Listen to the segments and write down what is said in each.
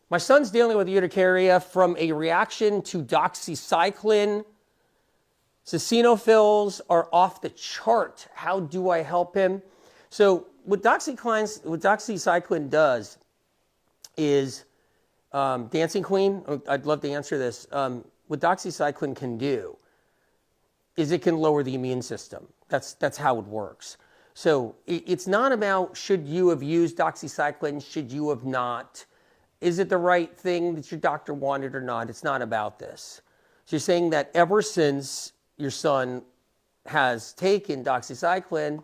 My son's dealing with urticaria from a reaction to doxycycline. His eosinophils are off the chart. How do I help him? So what doxycycline does is, Dancing Queen, I'd love to answer this. What doxycycline can do is it can lower the immune system. That's how it works. So it's not about should you have used doxycycline, should you have not. Is it the right thing that your doctor wanted or not? It's not about this. So you're saying that ever since your son has taken doxycycline,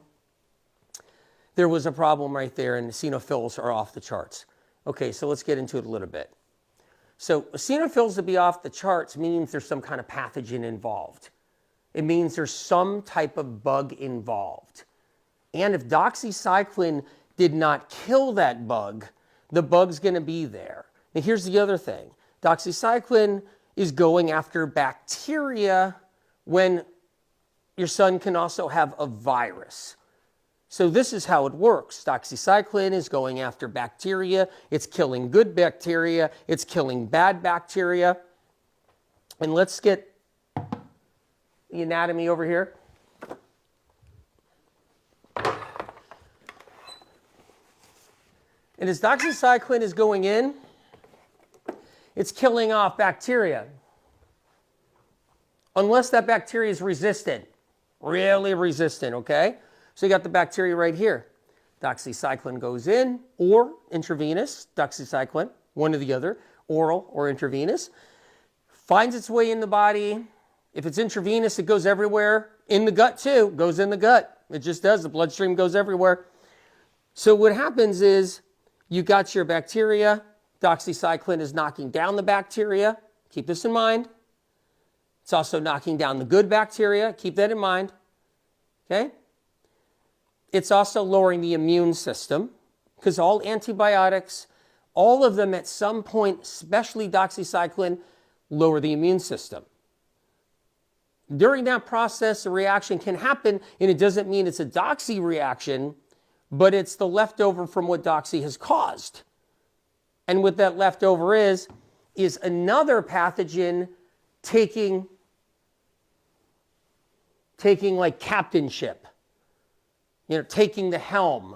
there was a problem right there and the eosinophils are off the charts. Okay, so let's get into it a little bit. So eosinophils to be off the charts means there's some kind of pathogen involved. It means there's some type of bug involved. And if doxycycline did not kill that bug, the bug's going to be there. Now here's the other thing. Doxycycline is going after bacteria when your son can also have a virus. So this is how it works. Doxycycline is going after bacteria. It's killing good bacteria. It's killing bad bacteria. And let's get the anatomy over here. And as doxycycline is going in, it's killing off bacteria. Unless that bacteria is resistant, really resistant, okay? So you got the bacteria right here. Doxycycline goes in, or intravenous, doxycycline, one or the other, oral or intravenous, finds its way in the body. If it's intravenous, it goes everywhere. In the gut too, goes in the gut. It just does, the bloodstream goes everywhere. So what happens is, you got your bacteria, doxycycline is knocking down the bacteria, keep this in mind. It's also knocking down the good bacteria, keep that in mind, okay? It's also lowering the immune system, because all antibiotics, all of them at some point, especially doxycycline, lower the immune system. During that process, a reaction can happen, and it doesn't mean it's a doxy reaction, but it's the leftover from what doxy has caused. And what that leftover is another pathogen taking like captainship, taking the helm,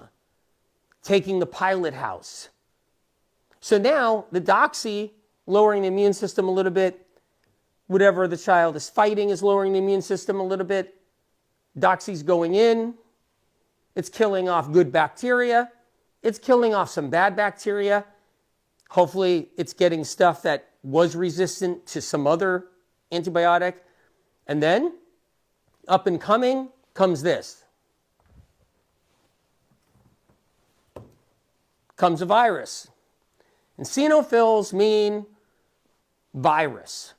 taking the pilot house. So now the doxy, lowering the immune system a little bit, whatever the child is fighting is lowering the immune system a little bit, doxy's going in, it's killing off good bacteria. It's killing off some bad bacteria. Hopefully, it's getting stuff that was resistant to some other antibiotic. And then, up and coming, comes this. Comes a virus. And eosinophils mean virus.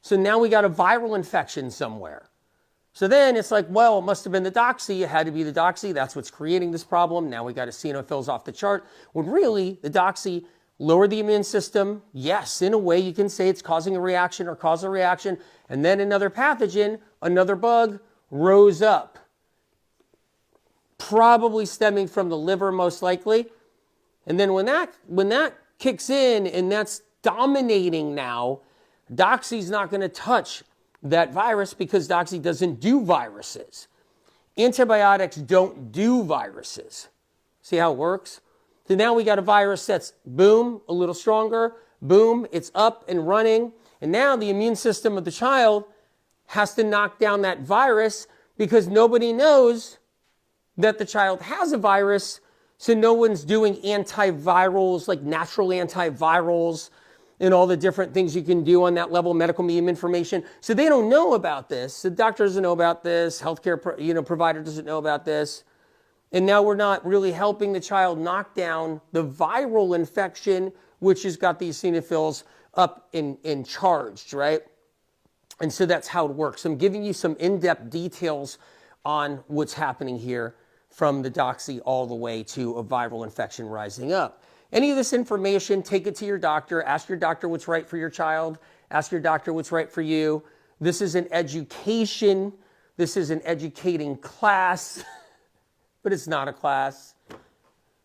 So now we got a viral infection somewhere. So then it's like, well, it must have been the doxy. It had to be the doxy. That's what's creating this problem. Now we got eosinophils off the chart. When really, the doxy lowered the immune system. Yes, in a way, you can say it's causing a reaction or cause a reaction. And then another pathogen, another bug, rose up. Probably stemming from the liver, most likely. And then when that kicks in and that's dominating now, doxy's not going to touch that virus because doxy doesn't do viruses. Antibiotics don't do viruses. See how it works? So now we got a virus that's, boom, a little stronger, boom, it's up and running. And now the immune system of the child has to knock down that virus because nobody knows that the child has a virus. So no one's doing antivirals, like natural antivirals, and all the different things you can do on that level, medical medium information. So they don't know about this. The doctor doesn't know about this. Healthcare provider doesn't know about this. And now we're not really helping the child knock down the viral infection, which has got these eosinophils up and charged, right? And so that's how it works. I'm giving you some in-depth details on what's happening here from the doxy all the way to a viral infection rising up. Any of this information, take it to your doctor. Ask your doctor what's right for your child. Ask your doctor what's right for you. This is an education. This is an educating class, but it's not a class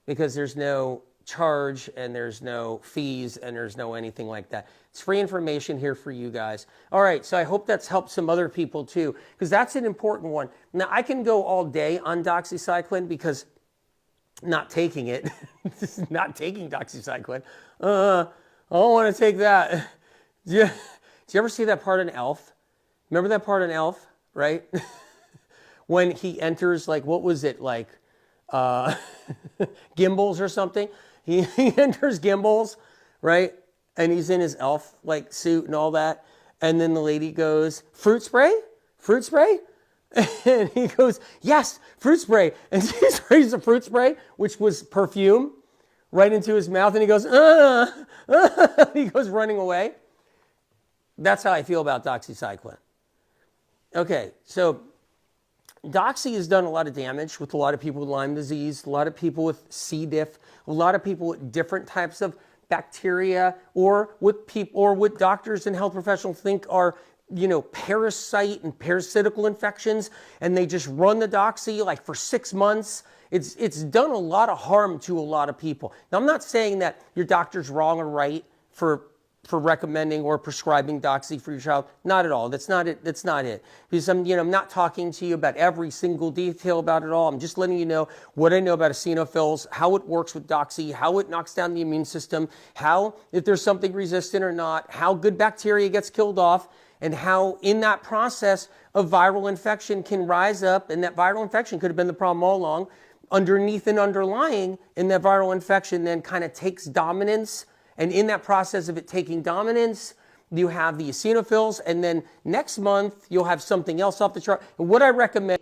because there's no charge and there's no fees and there's no anything like that. It's free information here for you guys. All right, so I hope that's helped some other people too, because that's an important one. Now, I can go all day on doxycycline because not taking it, not taking doxycycline. I don't want to take that. Do you ever see that part in Elf? Remember that part in Elf, right? When he enters, like, what was it, like Gimbals or something? He enters Gimbals, right? And he's in his elf like suit and all that. And then the lady goes, fruit spray? Fruit spray? And he goes, yes, fruit spray. And she sprays the fruit spray, which was perfume, right into his mouth. And he goes, he goes running away. That's how I feel about doxycycline. Okay, so Doxy has done a lot of damage with a lot of people with Lyme disease, a lot of people with C. diff, a lot of people with different types of bacteria, or what doctors and health professionals think are, parasite and parasitical infections, and they just run the Doxy like for 6 months. It's done a lot of harm to a lot of people. Now, I'm not saying that your doctor's wrong or right for recommending or prescribing Doxy for your child. Not at all. That's not it. That's not it. Because I'm not talking to you about every single detail about it all. I'm just letting you know what I know about eosinophils, how it works with Doxy, how it knocks down the immune system, how, if there's something resistant or not, how good bacteria gets killed off, and how in that process a viral infection can rise up, and that viral infection could have been the problem all along. Underneath and underlying in that viral infection then kind of takes dominance. And in that process of it taking dominance, you have the eosinophils, and then next month you'll have something else off the chart. And what I recommend